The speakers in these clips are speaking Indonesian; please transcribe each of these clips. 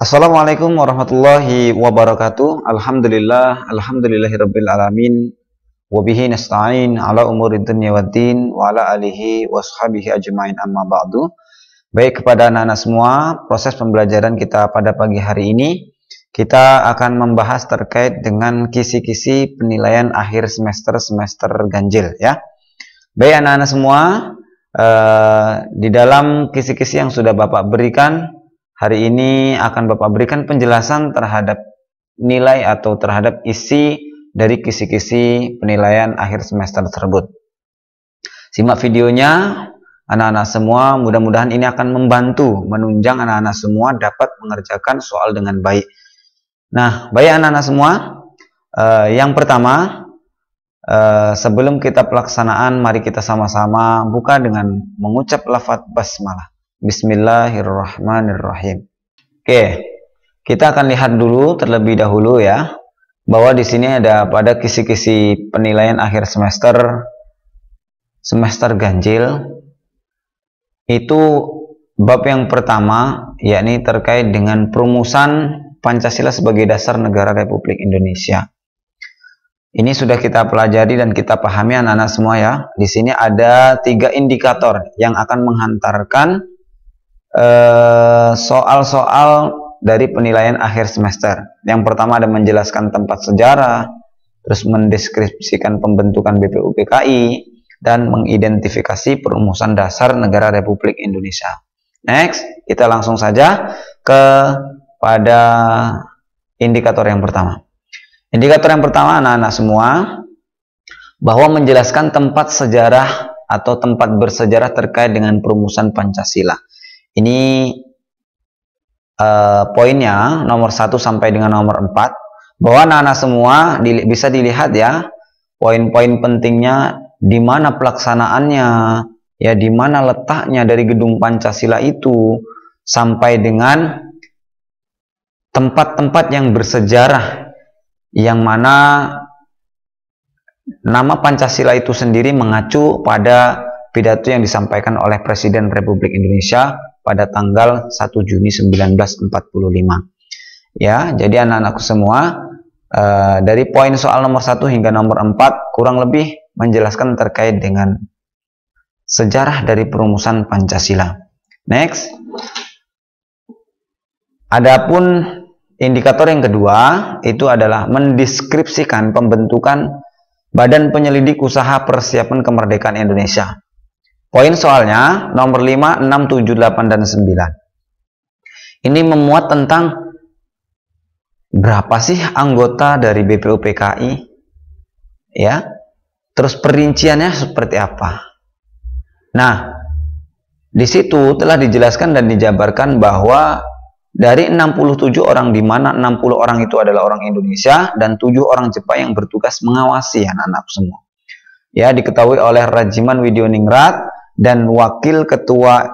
Assalamualaikum warahmatullahi wabarakatuh. Alhamdulillahirabbil alamin. Wabihi nasta'in ala umurid dunya waddin wa ala alihi washabihi ajmain amma ba'du. Baik, kepada anak-anak semua, proses pembelajaran kita pada pagi hari ini kita akan membahas terkait dengan kisi-kisi penilaian akhir semester ganjil ya. Baik anak-anak semua, di dalam kisi-kisi yang sudah Bapak berikan, hari ini akan Bapak berikan penjelasan terhadap nilai atau terhadap isi dari kisi-kisi penilaian akhir semester tersebut. Simak videonya anak-anak semua, mudah-mudahan ini akan membantu menunjang anak-anak semua dapat mengerjakan soal dengan baik. Nah, baik anak-anak semua, yang pertama, sebelum kita pelaksanaan, mari kita sama-sama buka dengan mengucap lafaz basmalah. Bismillahirrahmanirrahim. Oke, kita akan lihat dulu terlebih dahulu ya, bahwa di sini ada pada kisi-kisi penilaian akhir semester ganjil. Itu bab yang pertama, yakni terkait dengan perumusan Pancasila sebagai dasar negara Republik Indonesia. Ini sudah kita pelajari dan kita pahami anak-anak semua ya. Di sini ada 3 indikator yang akan menghantarkan soal-soal dari penilaian akhir semester. Yang pertama ada menjelaskan tempat sejarah, terus mendeskripsikan pembentukan BPUPKI, dan mengidentifikasi perumusan dasar negara Republik Indonesia. Next, kita langsung saja pada indikator yang pertama. Indikator yang pertama anak-anak semua, bahwa menjelaskan tempat sejarah atau tempat bersejarah terkait dengan perumusan Pancasila. Ini poinnya nomor 1 sampai dengan nomor 4, bahwa anak-anak semua bisa dilihat ya, poin-poin pentingnya di mana pelaksanaannya, ya di mana letaknya dari gedung Pancasila itu, sampai dengan tempat-tempat yang bersejarah, yang mana nama Pancasila itu sendiri mengacu pada pidato yang disampaikan oleh Presiden Republik Indonesia pada tanggal 1 Juni 1945. Ya, jadi anak-anakku semua, dari poin soal nomor 1 hingga nomor 4 kurang lebih menjelaskan terkait dengan sejarah dari perumusan Pancasila. Next. Adapun indikator yang kedua itu adalah mendeskripsikan pembentukan Badan Penyelidik Usaha Persiapan Kemerdekaan Indonesia. Poin soalnya nomor 5, 6, 7, 8, dan 9. Ini memuat tentang berapa sih anggota dari BPUPKI, ya. Terus perinciannya seperti apa. Nah, di situ telah dijelaskan dan dijabarkan bahwa dari 67 orang, di mana 60 orang itu adalah orang Indonesia dan 7 orang Jepang yang bertugas mengawasi anak-anak semua. Ya, diketahui oleh Rajiman Widyoningrat dan Wakil Ketua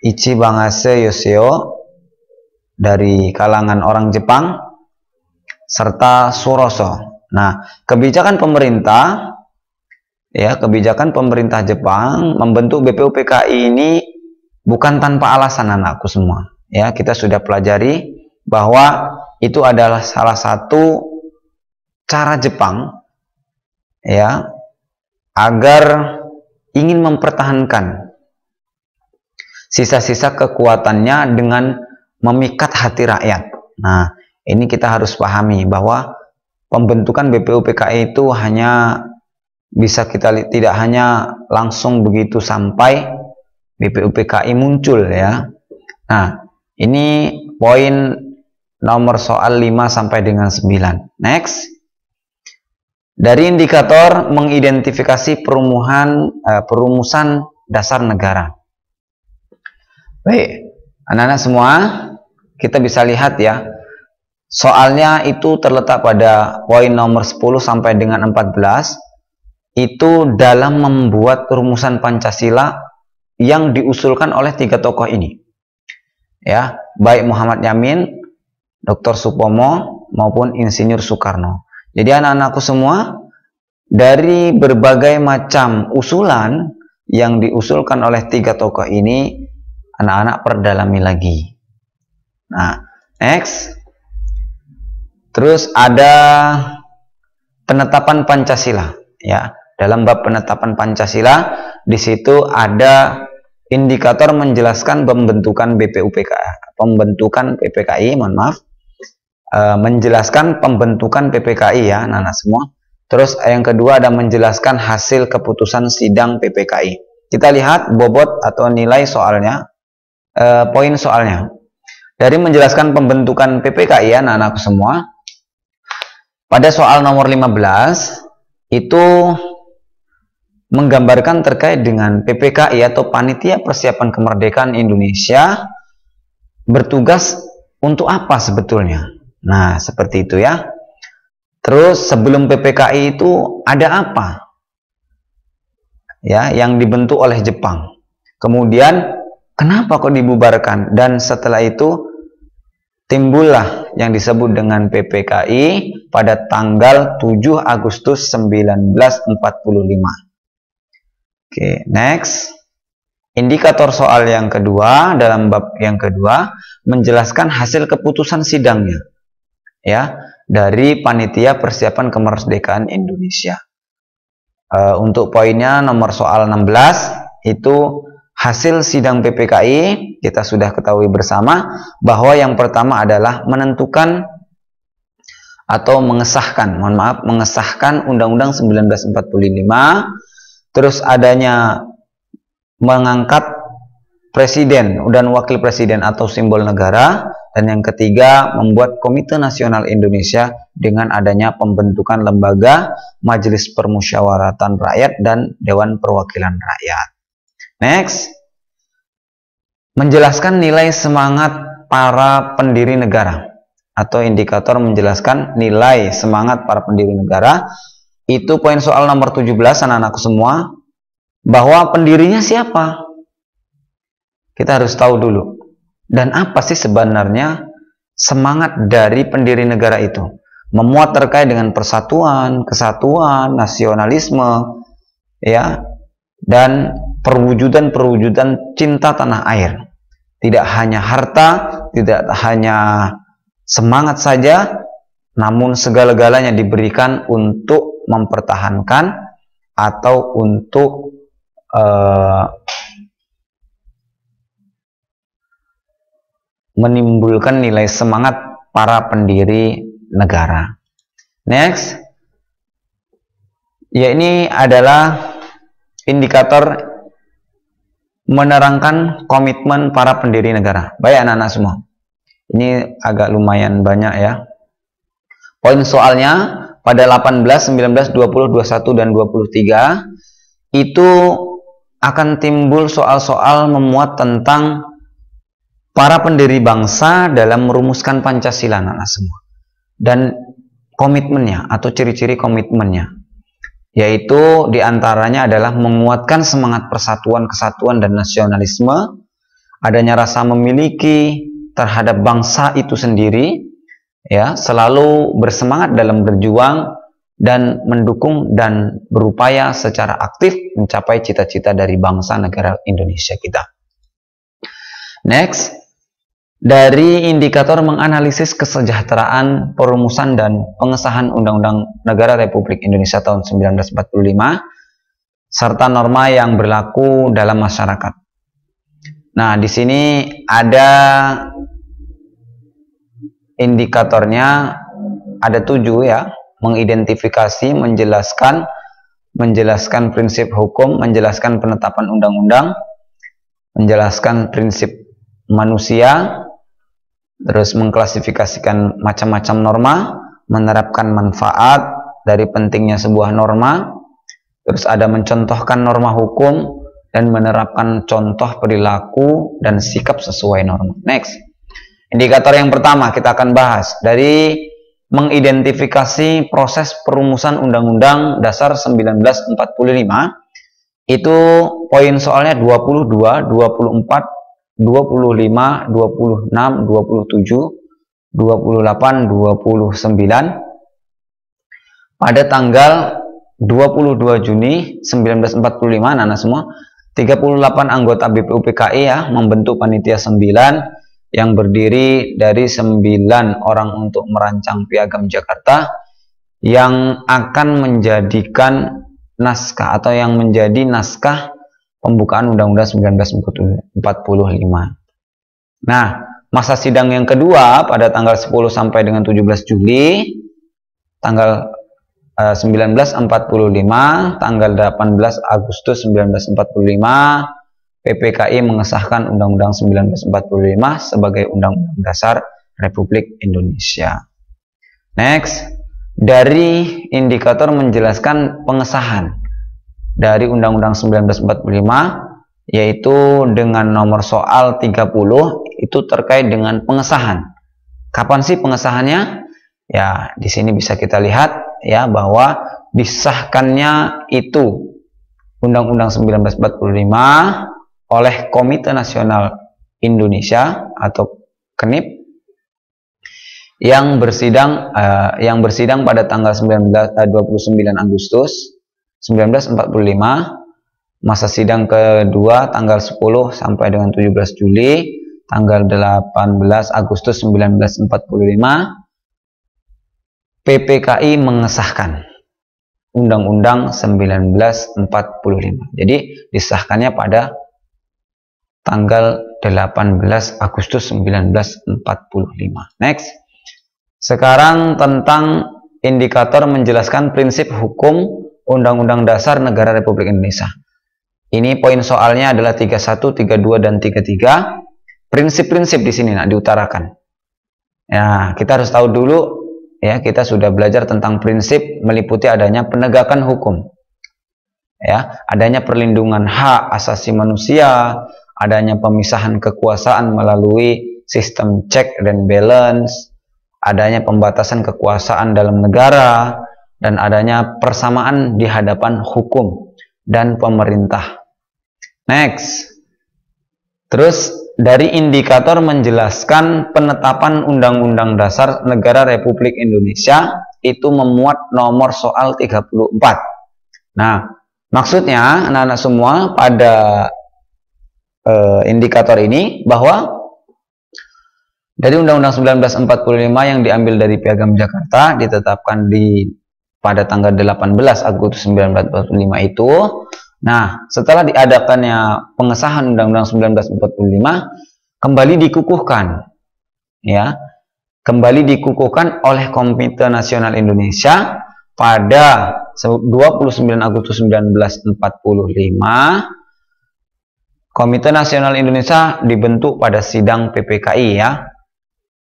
Ichi Bangase Yoshio dari kalangan orang Jepang, serta Suroso. Nah, kebijakan pemerintah Jepang membentuk BPUPKI ini bukan tanpa alasan anakku semua. Ya, kita sudah pelajari bahwa itu adalah salah satu cara Jepang ya agar ingin mempertahankan sisa-sisa kekuatannya dengan memikat hati rakyat. Nah, ini kita harus pahami bahwa pembentukan BPUPKI itu tidak hanya langsung begitu sampai BPUPKI muncul ya. Nah, ini poin nomor soal 5 sampai dengan 9. Next. Dari indikator mengidentifikasi perumusan dasar negara. Baik, anak-anak semua, kita bisa lihat ya, soalnya itu terletak pada poin nomor 10 sampai dengan 14, itu dalam membuat rumusan Pancasila yang diusulkan oleh 3 tokoh ini. Ya, baik Muhammad Yamin, Dr. Supomo, maupun Insinyur Soekarno. Jadi anak-anakku semua, dari berbagai macam usulan yang diusulkan oleh 3 tokoh ini, anak-anak perdalami lagi. Nah, next. Terus ada penetapan Pancasila, ya. Dalam bab penetapan Pancasila, di situ ada indikator menjelaskan pembentukan PPKI, mohon maaf. Menjelaskan pembentukan PPKI ya, anak-anak semua. Terus yang kedua ada menjelaskan hasil keputusan sidang PPKI. Kita lihat bobot atau nilai soalnya, poin soalnya. Dari menjelaskan pembentukan PPKI ya, anak-anak semua. Pada soal nomor 15 itu menggambarkan terkait dengan PPKI atau Panitia Persiapan Kemerdekaan Indonesia bertugas untuk apa sebetulnya. Nah, seperti itu ya. Terus sebelum PPKI itu ada apa? Ya, yang dibentuk oleh Jepang. Kemudian kenapa kok dibubarkan? Dan setelah itu timbullah yang disebut dengan PPKI pada tanggal 7 Agustus 1945. Oke, next. Indikator soal yang kedua dalam bab yang kedua menjelaskan hasil keputusan sidangnya. Ya, dari Panitia Persiapan Kemerdekaan Indonesia. Untuk poinnya nomor soal 16 itu hasil sidang PPKI kita sudah ketahui bersama bahwa yang pertama adalah menentukan atau mengesahkan, mengesahkan Undang-Undang 1945, terus adanya mengangkat presiden dan wakil presiden atau simbol negara, dan yang ketiga membuat Komite Nasional Indonesia dengan adanya pembentukan lembaga Majelis Permusyawaratan Rakyat dan Dewan Perwakilan Rakyat. Next, menjelaskan nilai semangat para pendiri negara atau indikator menjelaskan nilai semangat para pendiri negara. Itu poin soal nomor 17 anak-anakku semua, bahwa pendirinya siapa? Kita harus tahu dulu. Dan apa sih sebenarnya semangat dari pendiri negara itu? Memuat terkait dengan persatuan, kesatuan, nasionalisme, ya, dan perwujudan cinta tanah air. Tidak hanya harta, tidak hanya semangat saja, namun segala-galanya diberikan untuk mempertahankan atau untuk menimbulkan nilai semangat para pendiri negara. Next, ya, ini adalah indikator menerangkan komitmen para pendiri negara. Baik anak-anak semua, ini agak lumayan banyak ya. Poin soalnya pada 18, 19, 20, 21, dan 23 itu akan timbul soal-soal memuat tentang para pendiri bangsa dalam merumuskan Pancasila, anak-anak semua, dan komitmennya atau ciri-ciri komitmennya, yaitu diantaranya adalah menguatkan semangat persatuan, kesatuan, dan nasionalisme, adanya rasa memiliki terhadap bangsa itu sendiri, ya, selalu bersemangat dalam berjuang dan mendukung dan berupaya secara aktif mencapai cita-cita dari bangsa negara Indonesia kita. Next, dari indikator menganalisis kesejahteraan, perumusan dan pengesahan Undang-Undang Negara Republik Indonesia tahun 1945 serta norma yang berlaku dalam masyarakat. Nah, di sini ada indikatornya, ada 7 ya. Mengidentifikasi, menjelaskan prinsip hukum, menjelaskan penetapan undang-undang, menjelaskan prinsip manusia, terus mengklasifikasikan macam-macam norma, menerapkan manfaat dari pentingnya sebuah norma, terus ada mencontohkan norma hukum dan menerapkan contoh perilaku dan sikap sesuai norma. Next, indikator yang pertama kita akan bahas dari mengidentifikasi proses perumusan Undang-Undang Dasar 1945. Itu poin soalnya 22, 24, 25, 26, 27, 28, 29 pada tanggal 22 Juni 1945, anak semua, 38 anggota BPUPKI ya membentuk panitia 9, yang berdiri dari 9 orang untuk merancang Piagam Jakarta yang akan menjadikan naskah atau yang menjadi naskah pembukaan Undang-Undang 1945. Nah, masa sidang yang kedua pada tanggal 10 sampai dengan 17 Juli, tanggal 1945, tanggal 18 Agustus 1945, PPKI mengesahkan Undang-Undang 1945 sebagai Undang-Undang Dasar Republik Indonesia. Next, dari indikator menjelaskan pengesahan dari Undang-Undang 1945, yaitu dengan nomor soal 30, itu terkait dengan pengesahan. Kapan sih pengesahannya? Ya, di sini bisa kita lihat ya bahwa disahkannya itu Undang-Undang 1945 oleh Komite Nasional Indonesia atau KNIP yang bersidang pada tanggal 29 Agustus 1945, masa sidang kedua tanggal 10 sampai dengan 17 Juli, tanggal 18 Agustus 1945, PPKI mengesahkan Undang-Undang 1945. Jadi disahkannya pada tanggal 18 Agustus 1945. Next. Sekarang tentang indikator menjelaskan prinsip hukum Undang-Undang Dasar Negara Republik Indonesia. Ini poin soalnya adalah 31, 32, dan 33. Prinsip-prinsip di sini diutarakan. Ya, kita harus tahu dulu ya, kita sudah belajar tentang prinsip meliputi adanya penegakan hukum. Ya, adanya perlindungan hak asasi manusia, adanya pemisahan kekuasaan melalui sistem check dan balance, adanya pembatasan kekuasaan dalam negara, dan adanya persamaan di hadapan hukum dan pemerintah. Next. Terus dari indikator menjelaskan penetapan Undang-Undang Dasar Negara Republik Indonesia itu memuat nomor soal 34. Nah, maksudnya anak-anak semua pada indikator ini bahwa dari Undang-Undang 1945 yang diambil dari Piagam Jakarta ditetapkan pada tanggal 18 Agustus 1945 itu. Nah, setelah diadakannya pengesahan Undang-Undang 1945 kembali dikukuhkan ya. Kembali dikukuhkan oleh Komite Nasional Indonesia pada 29 Agustus 1945. Komite Nasional Indonesia dibentuk pada sidang PPKI ya.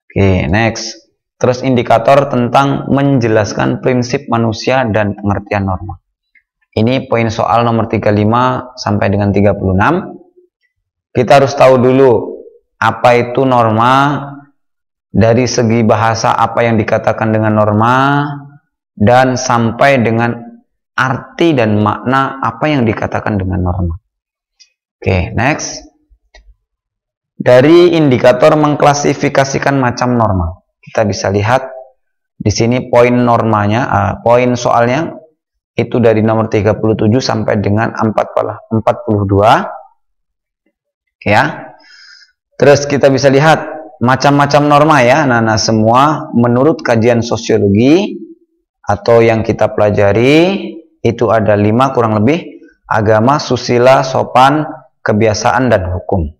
Oke, next. Terus indikator tentang menjelaskan prinsip manusia dan pengertian norma. Ini poin soal nomor 35 sampai dengan 36. Kita harus tahu dulu apa itu norma, dari segi bahasa apa yang dikatakan dengan norma, dan sampai dengan arti dan makna apa yang dikatakan dengan norma. Oke, next. Dari indikator mengklasifikasikan macam norma, kita bisa lihat di sini poin normanya, poin soalnya itu dari nomor 37 sampai dengan 42. Oke ya. Terus kita bisa lihat macam-macam norma ya, nah semua menurut kajian sosiologi atau yang kita pelajari itu ada 5 kurang lebih: agama, susila, sopan, kebiasaan, dan hukum.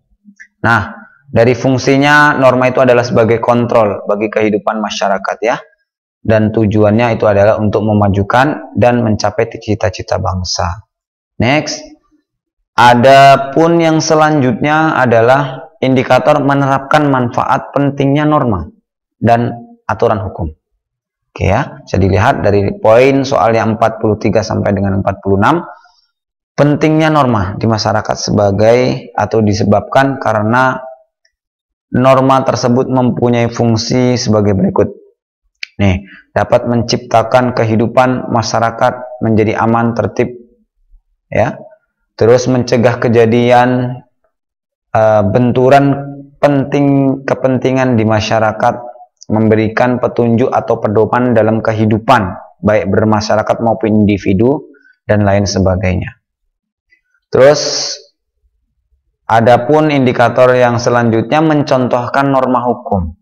Nah, dari fungsinya norma itu adalah sebagai kontrol bagi kehidupan masyarakat ya, dan tujuannya itu adalah untuk memajukan dan mencapai cita-cita bangsa. Next, adapun yang selanjutnya adalah indikator menerapkan manfaat pentingnya norma dan aturan hukum. Oke ya, bisa dilihat dari poin soalnya 43 sampai dengan 46. Pentingnya norma di masyarakat sebagai atau disebabkan karena norma tersebut mempunyai fungsi sebagai berikut. Nih, dapat menciptakan kehidupan masyarakat menjadi aman, tertib ya. Terus mencegah kejadian benturan kepentingan di masyarakat, memberikan petunjuk atau pedoman dalam kehidupan baik bermasyarakat maupun individu dan lain sebagainya. Terus Adapun indikator yang selanjutnya mencontohkan norma hukum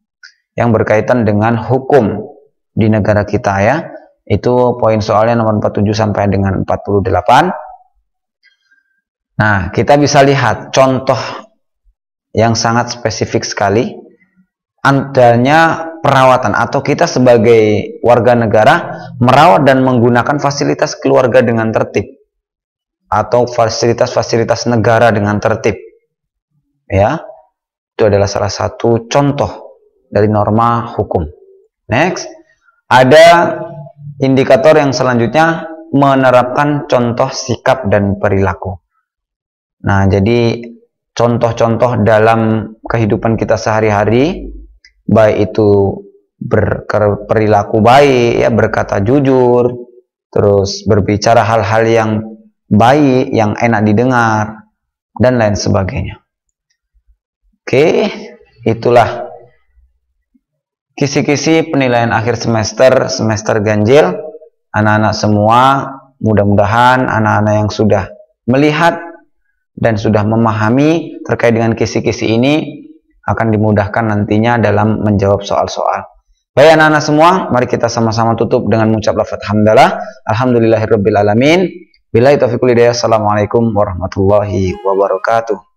yang berkaitan dengan hukum di negara kita ya. Itu poin soalnya nomor 47 sampai dengan 48. Nah, kita bisa lihat contoh yang sangat spesifik sekali adanya perawatan atau kita sebagai warga negara merawat dan menggunakan fasilitas keluarga dengan tertib atau fasilitas-fasilitas negara dengan tertib. Ya, itu adalah salah satu contoh dari norma hukum. Next, ada indikator yang selanjutnya menerapkan contoh sikap dan perilaku. Nah, jadi contoh-contoh dalam kehidupan kita sehari-hari, baik itu berperilaku baik, ya, berkata jujur, terus berbicara hal-hal yang baik, yang enak didengar, dan lain sebagainya. Oke, itulah kisi-kisi penilaian akhir semester ganjil. Anak-anak semua, mudah-mudahan anak-anak yang sudah melihat dan sudah memahami terkait dengan kisi-kisi ini akan dimudahkan nantinya dalam menjawab soal-soal. Baik anak-anak semua, mari kita sama-sama tutup dengan mengucap lafaz hamdalah. Alhamdulillahirabbil alamin. Billahi taufiq wal hidayah. Assalamualaikum warahmatullahi wabarakatuh.